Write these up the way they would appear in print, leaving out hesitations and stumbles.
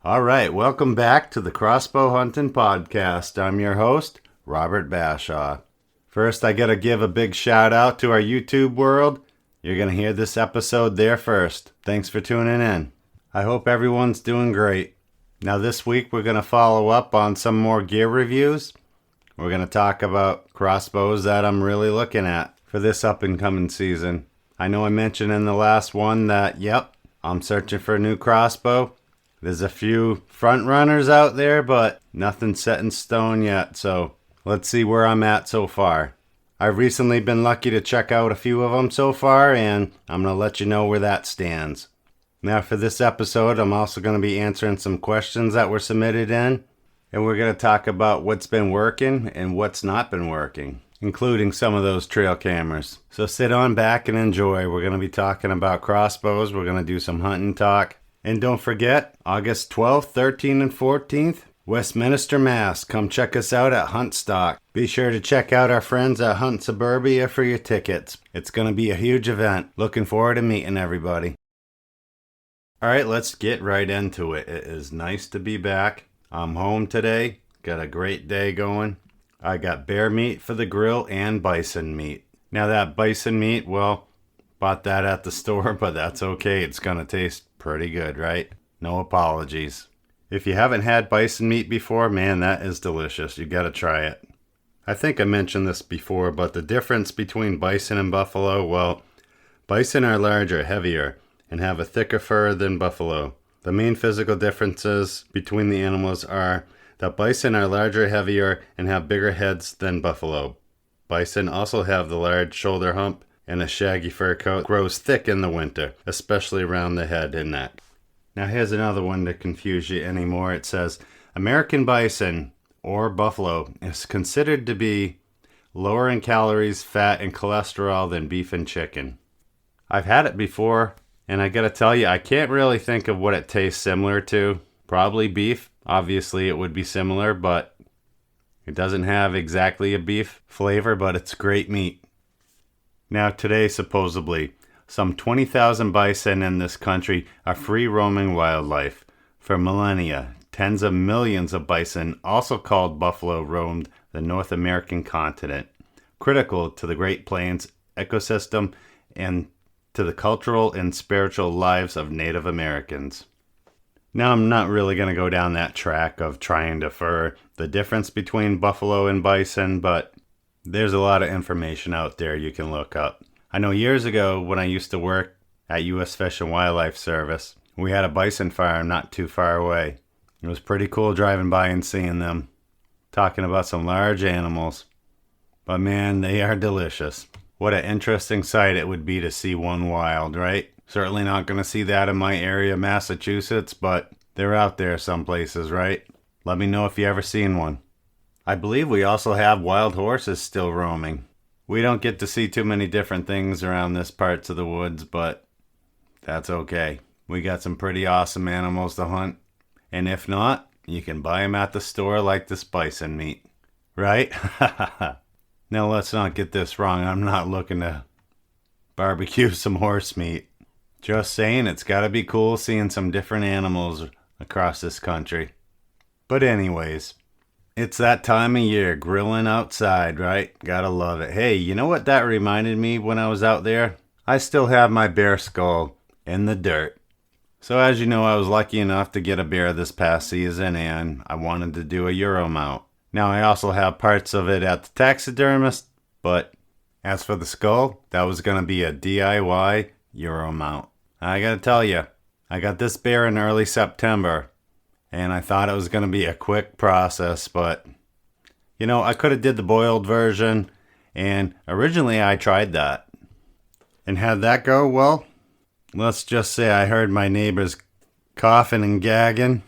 All right, welcome back to the Crossbow Hunting Podcast. I'm your host, Robert Bashaw. First, I gotta give a big shout out to our YouTube world. You're gonna hear this episode there first. Thanks for tuning in. I hope everyone's doing great. Now this week we're gonna follow up on some more gear reviews. We're gonna talk about crossbows that I'm really looking at for this up and coming season. I know I mentioned in the last one that, I'm searching for a new crossbow. There's a few front runners out there, but nothing set in stone yet, so let's see where I'm at so far. I've recently been lucky to check out a few of them so far, and I'm going to let you know where that stands. Now for this episode, I'm also going to be answering some questions that were submitted in, and we're going to talk about what's been working and what's not been working, including some of those trail cameras. So sit on back and enjoy. We're going to be talking about crossbows. We're going to do some hunting talk. And don't forget, August 12th, 13th, and 14th, Westminster, Mass. Come check us out at Hunt Stock. Be sure to check out our friends at Hunt Suburbia for your tickets. It's going to be a huge event. Looking forward to meeting everybody. All right, let's get right into it. It is nice to be back. I'm home today. Got a great day going. I got bear meat for the grill and bison meat. Now that bison meat, bought that at the store, but that's okay. It's going to taste pretty good, right? No apologies. If you haven't had bison meat before, man, that is delicious. You got to try it. I think I mentioned this before, but the difference between bison and buffalo, bison are larger, heavier, and have a thicker fur than buffalo. The main physical differences between the animals are that bison are larger, heavier, and have bigger heads than buffalo. Bison also have the large shoulder hump, and a shaggy fur coat grows thick in the winter, especially around the head and neck. Now here's another one to confuse you anymore. It says, American bison, or buffalo, is considered to be lower in calories, fat, and cholesterol than beef and chicken. I've had it before, and I gotta tell you, I can't really think of what it tastes similar to. Probably beef. Obviously it would be similar, but it doesn't have exactly a beef flavor, but it's great meat. Now today, supposedly, some 20,000 bison in this country are free-roaming wildlife. For millennia, tens of millions of bison, also called buffalo, roamed the North American continent, critical to the Great Plains ecosystem and to the cultural and spiritual lives of Native Americans. Now I'm not really going to go down that track of trying to infer the difference between buffalo and bison, but there's a lot of information out there you can look up. I know years ago when I used to work at U.S. Fish and Wildlife Service, we had a bison farm not too far away. It was pretty cool driving by and seeing them. Talking about some large animals. But man, they are delicious. What an interesting sight it would be to see one wild, right? Certainly not going to see that in my area, Massachusetts, but they're out there some places, right? Let me know if you ever seen one. I believe we also have wild horses still roaming. We don't get to see too many different things around this parts of the woods, but that's okay. We got some pretty awesome animals to hunt. And if not, you can buy them at the store like this bison meat. Right? Now let's not get this wrong. I'm not looking to barbecue some horse meat. Just saying, it's got to be cool seeing some different animals across this country. But anyways, it's that time of year, grilling outside, right? Gotta love it. Hey, you know what that reminded me when I was out there? I still have my bear skull in the dirt. So as you know, I was lucky enough to get a bear this past season, and I wanted to do a Euro mount. Now I also have parts of it at the taxidermist, but as for the skull, that was going to be a DIY Euro mount. I gotta tell you, I got this bear in early September, and I thought it was going to be a quick process, but, I could have did the boiled version, and originally I tried that. And how'd that go? Well, let's just say I heard my neighbors coughing and gagging.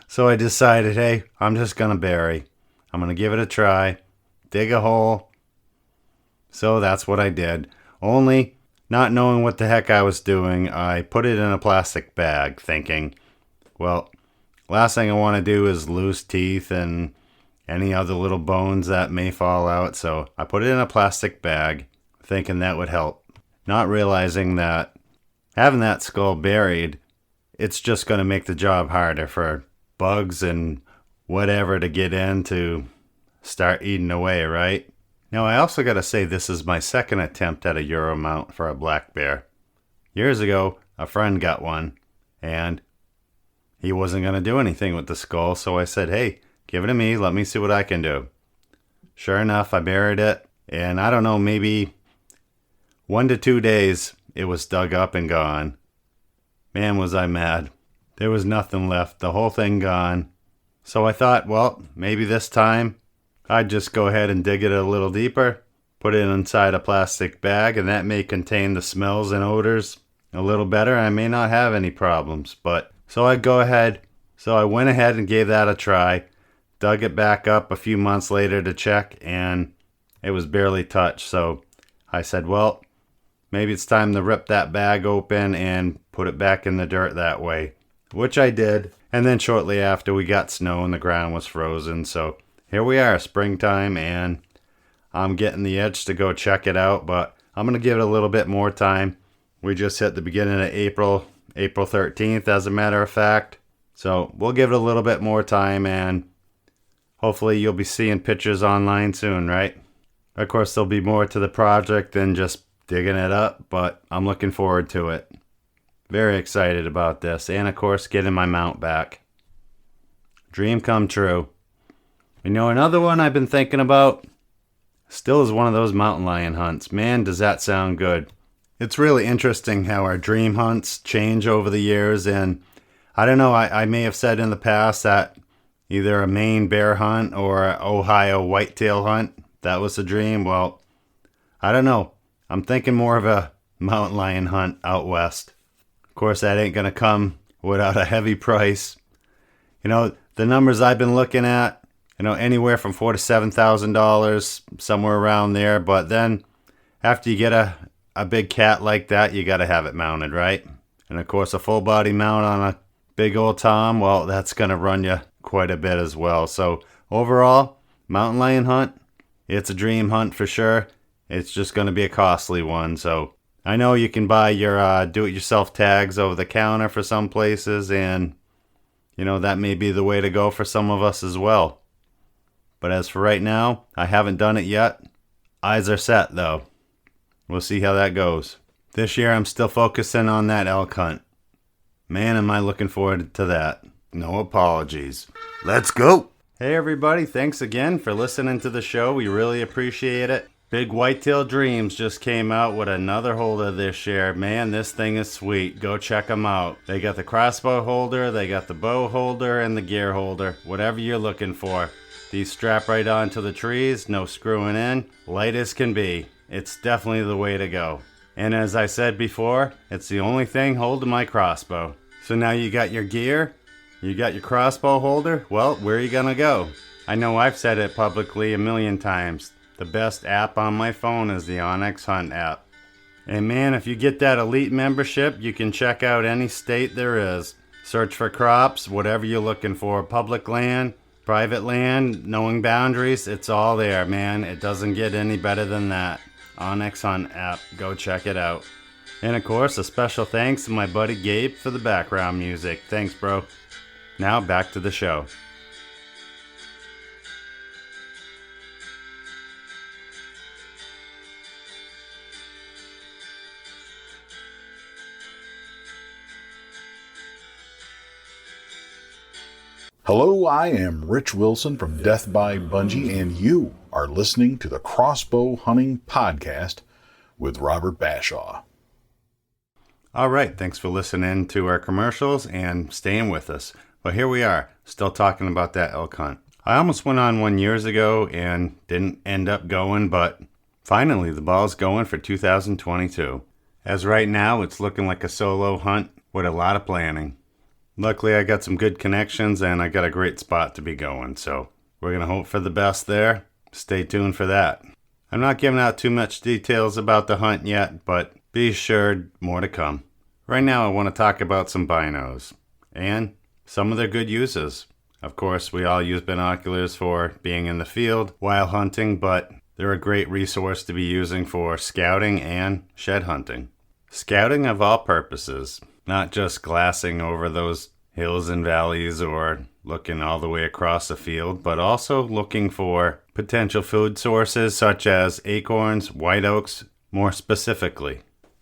So I decided, hey, I'm just going to bury. I'm going to give it a try, dig a hole. So that's what I did. Only, not knowing what the heck I was doing, I put it in a plastic bag, thinking, well, last thing I want to do is lose teeth and any other little bones that may fall out. So I put it in a plastic bag, thinking that would help. Not realizing that having that skull buried it's just going to make the job harder for bugs and whatever to get in to start eating away, right? Now, I also got to say this is my second attempt at a Euro mount for a black bear. Years ago, a friend got one, and he wasn't going to do anything with the skull, so I said, hey, give it to me, let me see what I can do. Sure enough, I buried it, and I don't know, maybe 1 to 2 days, it was dug up and gone. Man, was I mad. There was nothing left, the whole thing gone. So I thought, well, maybe this time I'd just go ahead and dig it a little deeper, put it inside a plastic bag, and that may contain the smells and odors a little better. I may not have any problems, but so I went ahead and gave that a try, dug it back up a few months later to check, and it was barely touched. So I said, well, maybe it's time to rip that bag open and put it back in the dirt that way, which I did. And then shortly after, we got snow and the ground was frozen. So here we are, springtime, and I'm getting the itch to go check it out, but I'm going to give it a little bit more time. We just hit the beginning of April 13th, as a matter of fact. So we'll give it a little bit more time, and hopefully you'll be seeing pictures online soon, right? Of course, there'll be more to the project than just digging it up, but I'm looking forward to it. Very excited about this, and of course, getting my mount back. Dream come true. You know, another one I've been thinking about still is one of those mountain lion hunts. Man, does that sound good. It's really interesting how our dream hunts change over the years, and I don't know, I may have said in the past that either a Maine bear hunt or an Ohio whitetail hunt, that was a dream. Well, I don't know. I'm thinking more of a mountain lion hunt out west. Of course, that ain't going to come without a heavy price. You know, the numbers I've been looking at, you know, anywhere from $4,000 to $7,000, somewhere around there. But then after you get a big cat like that, you got to have it mounted, right? And of course, a full body mount on a big old Tom, well, that's going to run you quite a bit as well. So overall, mountain lion hunt, it's a dream hunt for sure. It's just going to be a costly one. So I know you can buy your do-it-yourself tags over the counter for some places, and you know, that may be the way to go for some of us as well. But as for right now, I haven't done it yet. Eyes are set though. We'll see how that goes. This year I'm still focusing on that elk hunt. Man, am I looking forward to that. No apologies. Let's go! Hey everybody, thanks again for listening to the show. We really appreciate it. Big Whitetail Dreams just came out with another holder this year. Man, this thing is sweet. Go check them out. They got the crossbow holder, they got the bow holder, and the gear holder. Whatever you're looking for. These strap right onto the trees, no screwing in. Light as can be. It's definitely the way to go. And as I said before, it's the only thing holding my crossbow. So now you got your gear, you got your crossbow holder. Well, where are you gonna go? I know I've said it publicly a million times. The best app on my phone is the Onyx Hunt app. And man, if you get that elite membership, you can check out any state there is. Search for crops, whatever you're looking for. Public land, private land, knowing boundaries, it's all there, man. It doesn't get any better than that. Onyx Hunt app, go check it out. And of course, a special thanks to my buddy Gabe for the background music. Thanks, bro. Now back to the show. Hello, I am Rich Wilson from Death by Bungee, and you are listening to the Crossbow Hunting Podcast with Robert Bashaw. All right, thanks for listening to our commercials and staying with us. But here we are, still talking about that elk hunt. I almost went on one years ago and didn't end up going, but finally the ball's going for 2022. As right now, it's looking like a solo hunt with a lot of planning. Luckily, I got some good connections and I got a great spot to be going, so we're going to hope for the best there. Stay tuned for that. I'm not giving out too much details about the hunt yet, but be assured, more to come. Right now, I want to talk about some binos and some of their good uses. Of course, we all use binoculars for being in the field while hunting, but they're a great resource to be using for scouting and shed hunting. Scouting of all purposes. not just glassing over those hills and valleys or looking all the way across the field, but also looking for potential food sources such as acorns, white oaks, more specifically.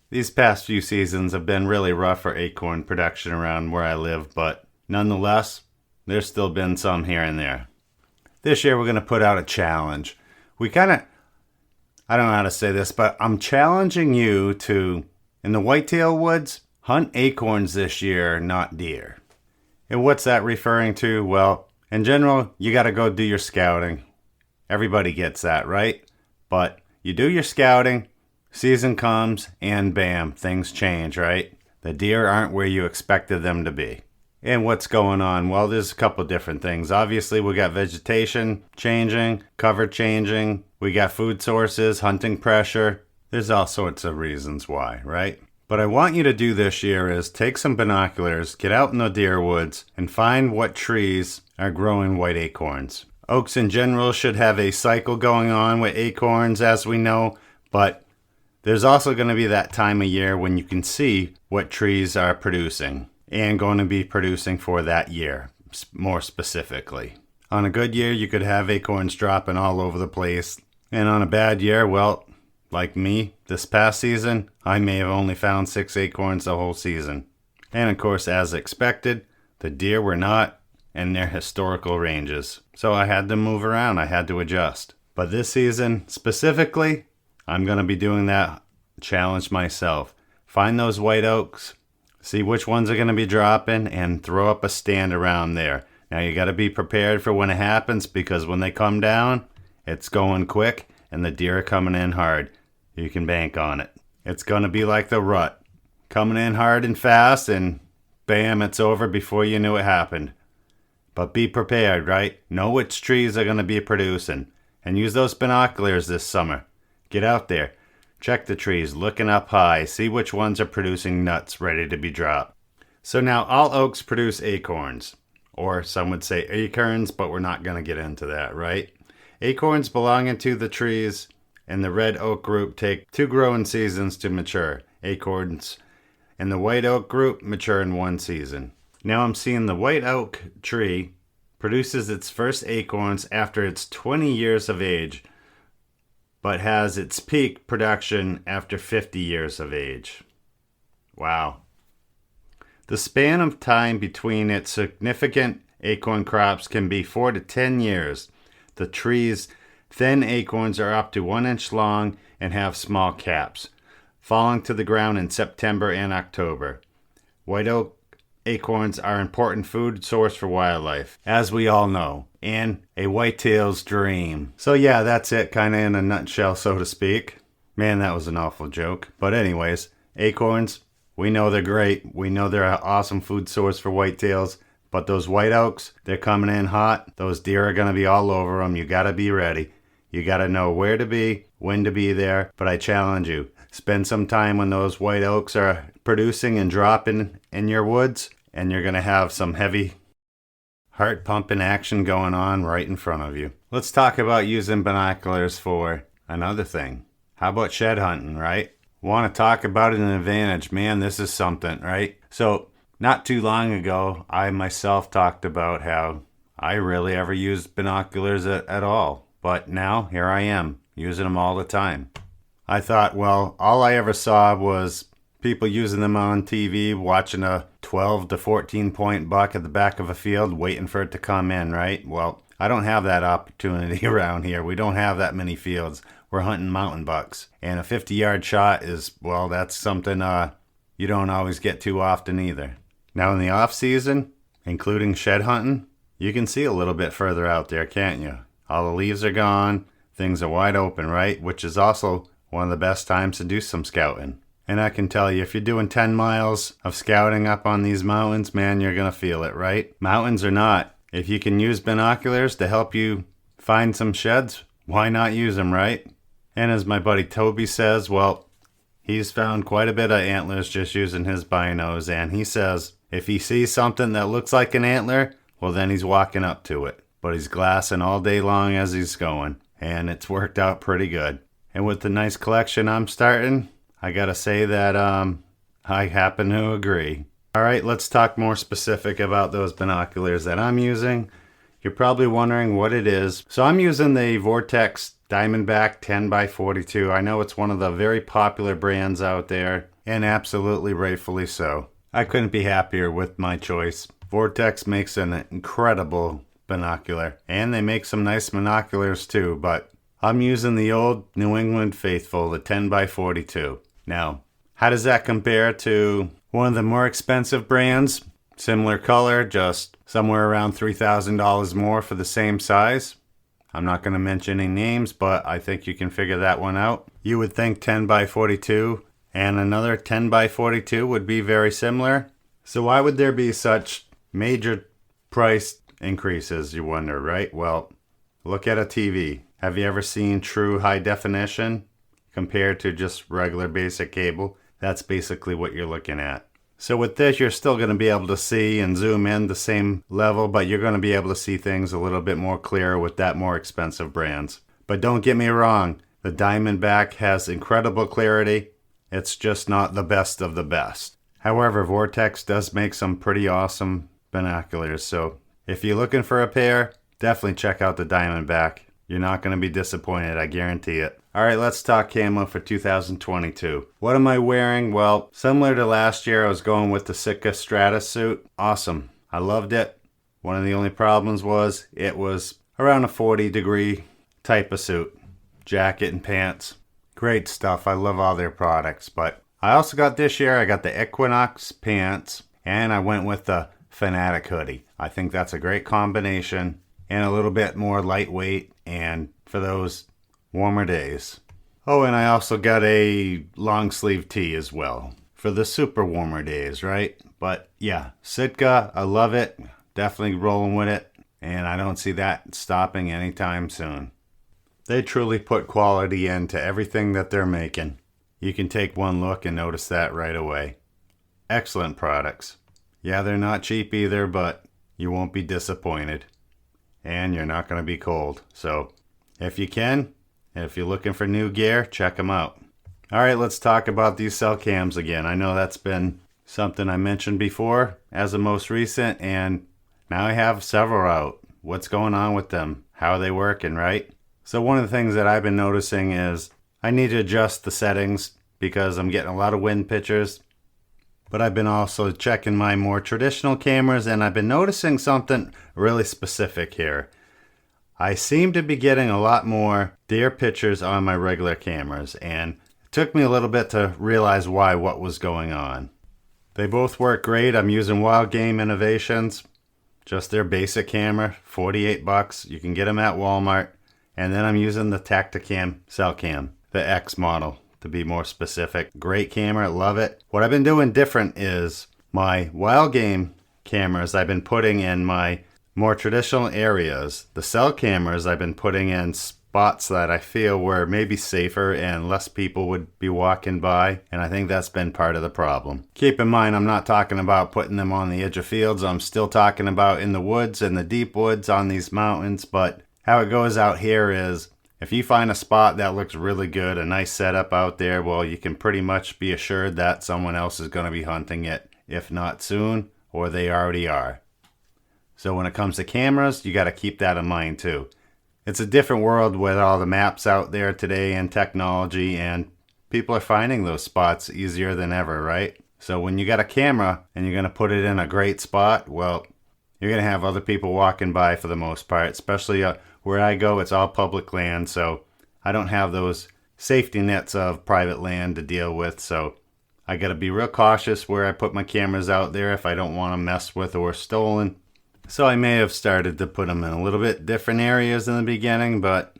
These past few seasons have been really rough for acorn production around where I live, but nonetheless, there's still been some here and there. This year we're going to put out a challenge. I don't know how to say this, but I'm challenging you to, in the whitetail woods, hunt acorns this year, not deer. And what's that referring to? Well, in general, you got to go do your scouting. Everybody gets that, right? But you do your scouting, season comes, and bam, things change, right? The deer aren't where you expected them to be. And what's going on? Well, there's a couple different things. Obviously, we got vegetation changing, cover changing. We got food sources, hunting pressure. There's all sorts of reasons why, right? But I want you to do this year is take some binoculars, get out in the deer woods, and find what trees are growing white acorns. Oaks in general should have a cycle going on with acorns, as we know, but there's also going to be that time of year when you can see what trees are producing and going to be producing for that year, more specifically. On a good year, you could have acorns dropping all over the place. And on a bad year, well, like me, this past season, I may have only found 6 acorns the whole season. And of course, as expected, the deer were not in their historical ranges. So I had to move around, I had to adjust. But this season, specifically, I'm going to be doing that challenge myself. Find those white oaks, see which ones are going to be dropping, and throw up a stand around there. Now you got to be prepared for when it happens, because when they come down, it's going quick and the deer are coming in hard. You can bank on it. It's going to be like the rut. Coming in hard and fast, and bam, it's over before you knew it happened. But be prepared, right? Know which trees are going to be producing. And use those binoculars this summer. Get out there. Check the trees, looking up high. See which ones are producing nuts ready to be dropped. So now all oaks produce acorns. Or some would say acorns, but we're not going to get into that, right? Acorns belonging to the trees in the red oak group take 2 growing seasons to mature. Acorns in the white oak group mature in 1 season. Now I'm seeing the white oak tree produces its first acorns after it's 20 years of age, but has its peak production after 50 years of age. Wow. The span of time between its significant acorn crops can be 4 to 10 years. The tree's thin acorns are up to 1 inch long and have small caps, falling to the ground in September and October. White oak acorns are an important food source for wildlife, as we all know, and a whitetail's dream. So yeah, that's it, kind of in a nutshell, so to speak. Man, that was an awful joke. But anyways, acorns, we know they're great. We know they're an awesome food source for whitetails. But those white oaks, they're coming in hot. Those deer are going to be all over them. You got to be ready. You got to know where to be, when to be there. But I challenge you, spend some time when those white oaks are producing and dropping in your woods, and you're going to have some heavy heart pumping action going on right in front of you. Let's talk about using binoculars for another thing. How about shed hunting, right? Want to talk about an advantage. Man, this is something, right? So not too long ago, I myself talked about how I rarely ever used binoculars at all. But now, here I am, using them all the time. I thought, well, all I ever saw was people using them on TV, watching a 12 to 14 point buck at the back of a field, waiting for it to come in, right? Well, I don't have that opportunity around here. We don't have that many fields. We're hunting mountain bucks. And a 50-yard shot is, well, that's something you don't always get too often either. Now in the off season, including shed hunting, you can see a little bit further out there, can't you? All the leaves are gone, things are wide open, right? Which is also one of the best times to do some scouting. And I can tell you, if you're doing 10 miles of scouting up on these mountains, man, you're going to feel it, right? Mountains or not, if you can use binoculars to help you find some sheds, why not use them, right? And as my buddy Toby says, well, he's found quite a bit of antlers just using his binos, and he says if he sees something that looks like an antler, well, then he's walking up to it. But he's glassing all day long as he's going, and it's worked out pretty good. And with the nice collection I'm starting, I gotta say that I happen to agree. Alright, let's talk more specific about those binoculars that I'm using. You're probably wondering what it is. So I'm using the Vortex Diamondback 10x42. I know it's one of the very popular brands out there, and absolutely rightfully so. I couldn't be happier with my choice. Vortex makes an incredible binocular, and they make some nice binoculars too, but I'm using the old New England faithful, the 10x42. Now, how does that compare to one of the more expensive brands? Similar color, just somewhere around $3,000 more for the same size. I'm not going to mention any names, but I think you can figure that one out. You would think 10x42 and another 10x42 would be very similar. So why would there be such major price increases, you wonder, right? Well, look at a TV. Have you ever seen true high definition compared to just regular basic cable? That's basically what you're looking at. So with this, you're still going to be able to see and zoom in the same level, but you're going to be able to see things a little bit more clear with that more expensive brands. But don't get me wrong, the Diamondback has incredible clarity. It's just not the best of the best. However, Vortex does make some pretty awesome binoculars, so if you're looking for a pair, definitely check out the Diamondback. You're not going to be disappointed, I guarantee it. Alright, let's talk camo for 2022. What am I wearing? Well, similar to last year, I was going with the Sitka Stratus suit. Awesome. I loved it. One of the only problems was it was around a 40-degree type of suit. Jacket and pants. Great stuff. I love all their products. But I also got this year, I got the Equinox pants, and I went with the Fanatic hoodie. I think that's a great combination and a little bit more lightweight and for those warmer days. Oh, and I also got a long sleeve tee as well for the super warmer days, right? But yeah, Sitka, I love it. Definitely rolling with it, and I don't see that stopping anytime soon. They truly put quality into everything that they're making. You can take one look and notice that right away. Excellent products. Yeah, they're not cheap either, but you won't be disappointed. And you're not going to be cold. So if you can, if you're looking for new gear, check them out. Alright, let's talk about these cell cams again. I know that's been something I mentioned before as the most recent, and now I have several out. What's going on with them? How are they working, right? So one of the things that I've been noticing is I need to adjust the settings because I'm getting a lot of wind pictures. But I've been also checking my more traditional cameras, and I've been noticing something really specific here. I seem to be getting a lot more deer pictures on my regular cameras, and it took me a little bit to realize what was going on. They both work great. I'm using Wild Game Innovations, just their basic camera, $48. You can get them at Walmart. And then I'm using the Tacticam Cell Cam, the X model. To be more specific. Great camera, love it. What I've been doing different is my wild game cameras I've been putting in my more traditional areas. The cell cameras I've been putting in spots that I feel were maybe safer and less people would be walking by, and I think that's been part of the problem. Keep in mind, I'm not talking about putting them on the edge of fields. I'm still talking about in the woods and the deep woods on these mountains, but how it goes out here is if you find a spot that looks really good, a nice setup out there, well, you can pretty much be assured that someone else is going to be hunting it, if not soon, or they already are. So when it comes to cameras, you got to keep that in mind too. It's a different world with all the maps out there today and technology, and people are finding those spots easier than ever, right? So when you got a camera and you're going to put it in a great spot, well, you're going to have other people walking by for the most part, especially where I go, it's all public land, so I don't have those safety nets of private land to deal with, so I got to be real cautious where I put my cameras out there if I don't want them messed with or stolen. So I may have started to put them in a little bit different areas in the beginning, but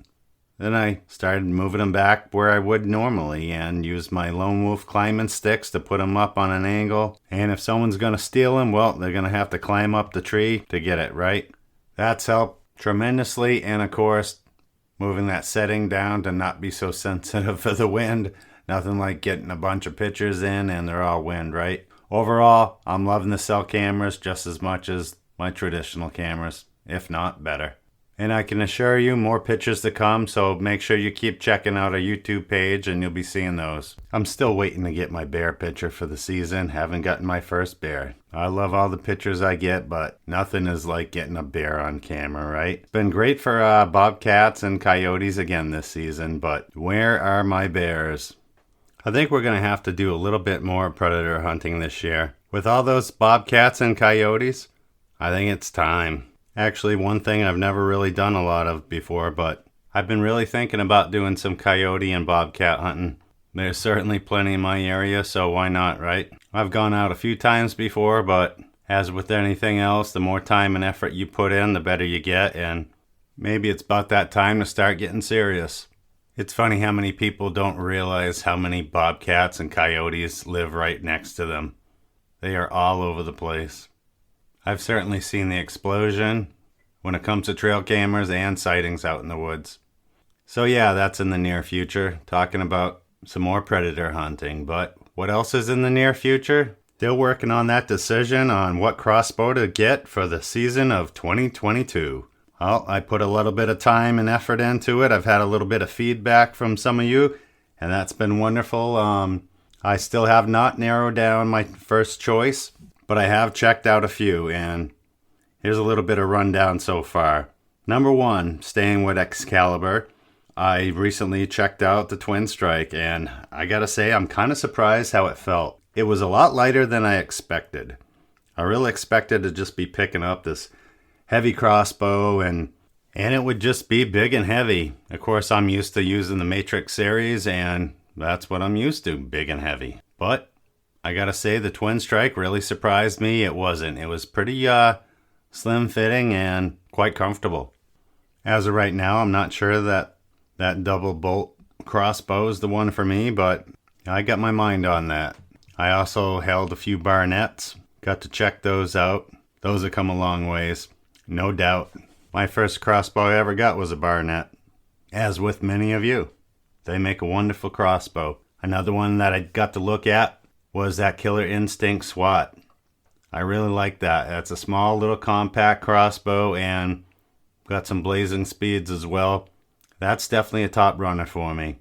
then I started moving them back where I would normally and use my Lone Wolf climbing sticks to put them up on an angle. And if someone's going to steal them, well, they're going to have to climb up the tree to get it, right? That's helped tremendously, and of course, moving that setting down to not be so sensitive for the wind. Nothing like getting a bunch of pictures in and they're all wind, right? Overall, I'm loving the cell cameras just as much as my traditional cameras, if not better. And I can assure you more pictures to come, so make sure you keep checking out our YouTube page and you'll be seeing those. I'm still waiting to get my bear picture for the season. Haven't gotten my first bear. I love all the pictures I get, but nothing is like getting a bear on camera, right? It's been great for bobcats and coyotes again this season, but where are my bears? I think we're going to have to do a little bit more predator hunting this year. With all those bobcats and coyotes, I think it's time. Actually, one thing I've never really done a lot of before, but I've been really thinking about doing some coyote and bobcat hunting. There's certainly plenty in my area, so why not, right? I've gone out a few times before, but as with anything else, the more time and effort you put in, the better you get, and maybe it's about that time to start getting serious. It's funny how many people don't realize how many bobcats and coyotes live right next to them. They are all over the place. I've certainly seen the explosion when it comes to trail cameras and sightings out in the woods. So yeah, that's in the near future, talking about some more predator hunting. But what else is in the near future? Still working on that decision on what crossbow to get for the season of 2022. Well, I put a little bit of time and effort into it. I've had a little bit of feedback from some of you, and that's been wonderful. I still have not narrowed down my first choice, but I have checked out a few, and here's a little bit of rundown so far. Number one, staying with Excalibur, I recently checked out the Twin Strike, and I gotta say, I'm kind of surprised how it felt. It was a lot lighter than I expected. I really expected to just be picking up this heavy crossbow, and it would just be big and heavy. Of course, I'm used to using the Matrix series, and that's what I'm used to, big and heavy. But I gotta say, the Twin Strike really surprised me. It wasn't. It was pretty slim fitting and quite comfortable. As of right now, I'm not sure that double bolt crossbow is the one for me, but I got my mind on that. I also held a few baronets. Got to check those out. Those have come a long ways, no doubt. My first crossbow I ever got was a baronet. As with many of you, they make a wonderful crossbow. Another one that I got to look at was that Killer Instinct SWAT. I really like that. That's a small little compact crossbow and got some blazing speeds as well. That's definitely a top runner for me.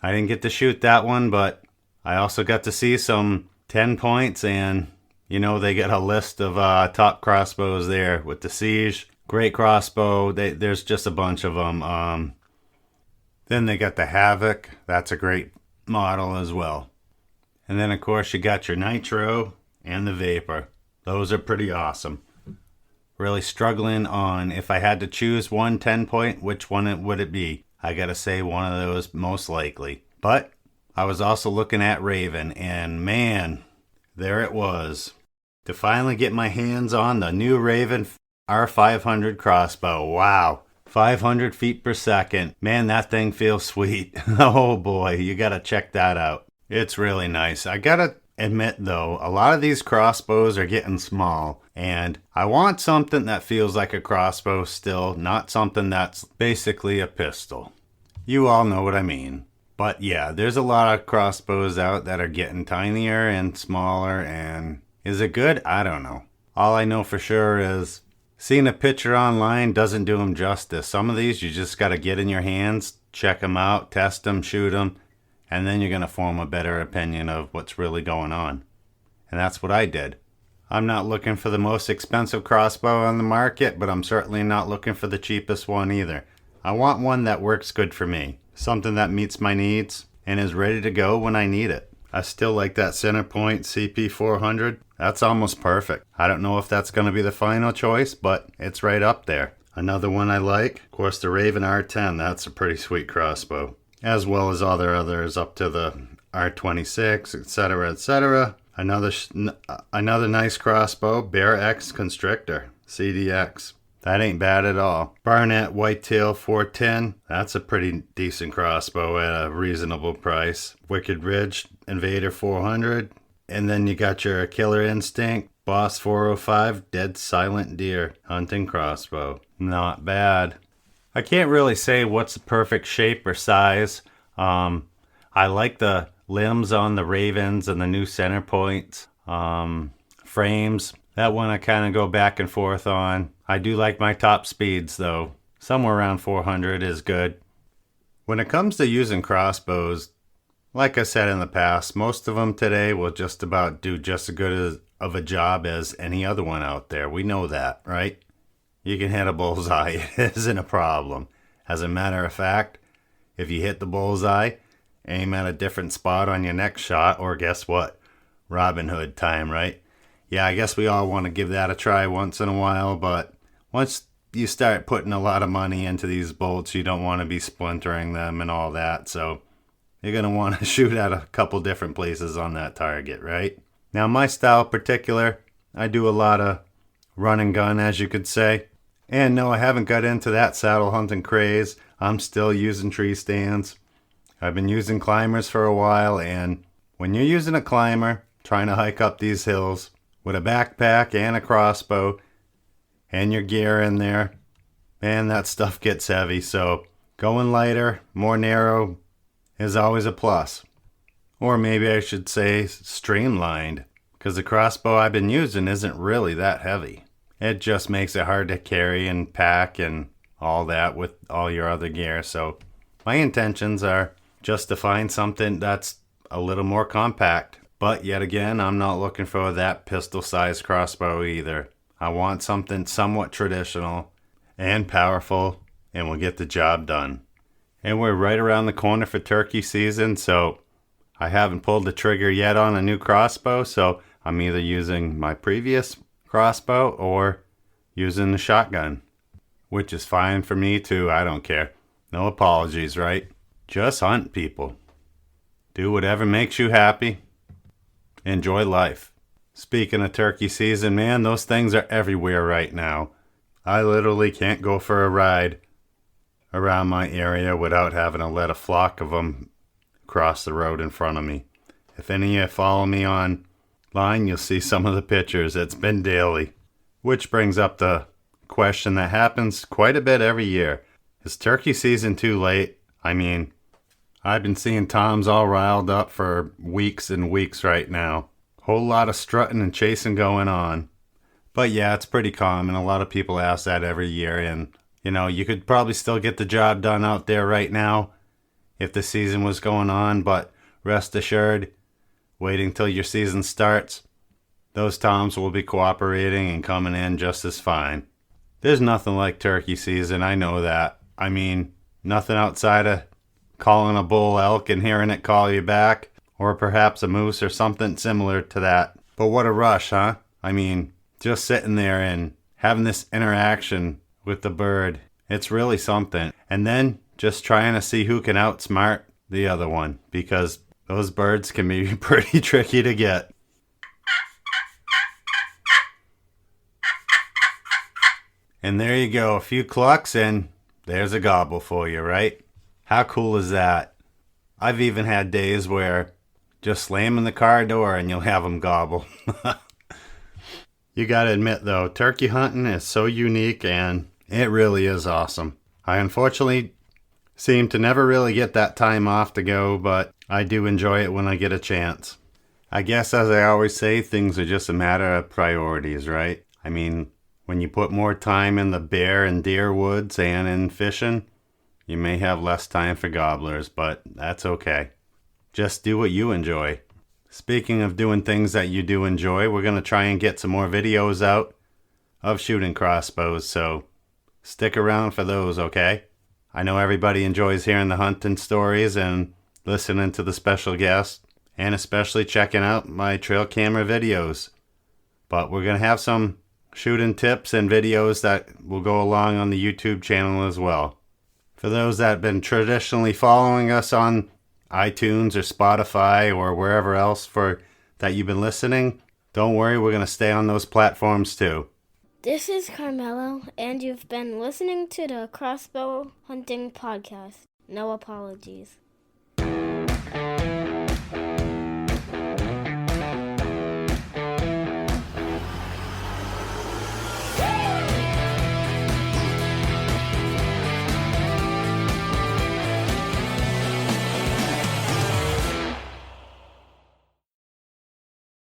I didn't get to shoot that one, but I also got to see some 10 points, and you know, they get a list of top crossbows there with the Siege. Great crossbow. There's just a bunch of them. Then they got the Havoc. That's a great model as well. And then, of course, you got your Nitro and the Vapor. Those are pretty awesome. Really struggling on if I had to choose one 10-point, which one would it be? I gotta say one of those most likely. But I was also looking at Raven, and man, there it was. To finally get my hands on the new Raven R500 crossbow. Wow. 500 feet per second. Man, that thing feels sweet. Oh boy, you gotta check that out. It's really nice. I gotta admit though, a lot of these crossbows are getting small, and I want something that feels like a crossbow still, not something that's basically a pistol. You all know what I mean. But yeah, there's a lot of crossbows out that are getting tinier and smaller, and is it good? I don't know. All I know for sure is seeing a picture online doesn't do them justice. Some of these you just gotta get in your hands, check them out, test them, shoot them, and then you're going to form a better opinion of what's really going on. And that's what I did. I'm not looking for the most expensive crossbow on the market, but I'm certainly not looking for the cheapest one either. I want one that works good for me. Something that meets my needs and is ready to go when I need it. I still like that Centerpoint CP400. That's almost perfect. I don't know if that's going to be the final choice, but it's right up there. Another one I like, of course, the Raven R10. That's a pretty sweet crossbow. As well as all their others up to the R26, etc., etc. Another nice crossbow, Bear X Constrictor, CDX. That ain't bad at all. Barnett Whitetail 410, that's a pretty decent crossbow at a reasonable price. Wicked Ridge Invader 400. And then you got your Killer Instinct Boss 405 Dead Silent Deer hunting crossbow. Not bad. I can't really say what's the perfect shape or size. I like the limbs on the Ravens and the new center points. Frames, that one I kind of go back and forth on. I do like my top speeds though. somewhere around 400 is good. When it comes to using crossbows, like I said in the past, most of them today will just about do just as good of a job as any other one out there. We know that, right? You can hit a bullseye. It isn't a problem. As a matter of fact, if you hit the bullseye, aim at a different spot on your next shot, or guess what? Robin Hood time, right? Yeah, I guess we all want to give that a try once in a while, but once you start putting a lot of money into these bolts, you don't want to be splintering them and all that, so you're going to want to shoot at a couple different places on that target, right? Now, my style in particular, I do a lot of run and gun, as you could say. And no, I haven't got into that saddle hunting craze. I'm still using tree stands. I've been using climbers for a while, and when you're using a climber, trying to hike up these hills with a backpack and a crossbow and your gear in there, man, that stuff gets heavy. So going lighter, more narrow is always a plus. Or maybe I should say streamlined, because the crossbow I've been using isn't really that heavy. It just makes it hard to carry and pack and all that with all your other gear. So my intentions are just to find something that's a little more compact. But yet again, I'm not looking for that pistol-sized crossbow either. I want something somewhat traditional and powerful and will get the job done. And we're right around the corner for turkey season, so I haven't pulled the trigger yet on a new crossbow, so I'm either using my previous crossbow or using the shotgun, which is fine for me too. I don't care. No apologies, right? Just hunt, people. Do whatever makes you happy. Enjoy life. Speaking of turkey season, man, those things are everywhere right now. I literally can't go for a ride around my area without having to let a flock of them cross the road in front of me. If any of you follow me online, you'll see some of the pictures. It's been daily. Which brings up the question that happens quite a bit every year. Is turkey season too late? I mean, I've been seeing toms all riled up for weeks and weeks right now. Whole lot of strutting and chasing going on. But yeah, it's pretty common. A lot of people ask that every year, and you know, you could probably still get the job done out there right now if the season was going on, but rest assured, waiting till your season starts, those toms will be cooperating and coming in just as fine. There's nothing like turkey season, I know that. I mean, nothing outside of calling a bull elk and hearing it call you back, or perhaps a moose or something similar to that. But what a rush, huh? I mean, just sitting there and having this interaction with the bird, it's really something. And then just trying to see who can outsmart the other one, because those birds can be pretty tricky to get. And there you go, a few clucks and there's a gobble for you, right? How cool is that? I've even had days where just slamming the car door and you'll have them gobble. You gotta admit though, turkey hunting is so unique and it really is awesome. I unfortunately seem to never really get that time off to go, but I do enjoy it when I get a chance. I guess, as I always say, things are just a matter of priorities, right? I mean, when you put more time in the bear and deer woods and in fishing, you may have less time for gobblers, but that's okay. Just do what you enjoy. Speaking of doing things that you do enjoy, we're going to try and get some more videos out of shooting crossbows, so stick around for those, okay? I know everybody enjoys hearing the hunting stories and listening to the special guests, and especially checking out my trail camera videos. But we're going to have some shooting tips and videos that will go along on the YouTube channel as well. For those that have been traditionally following us on iTunes or Spotify or wherever else that you've been listening, don't worry, we're going to stay on those platforms too. This is Carmelo, and you've been listening to the Crossbow Hunting Podcast. No apologies.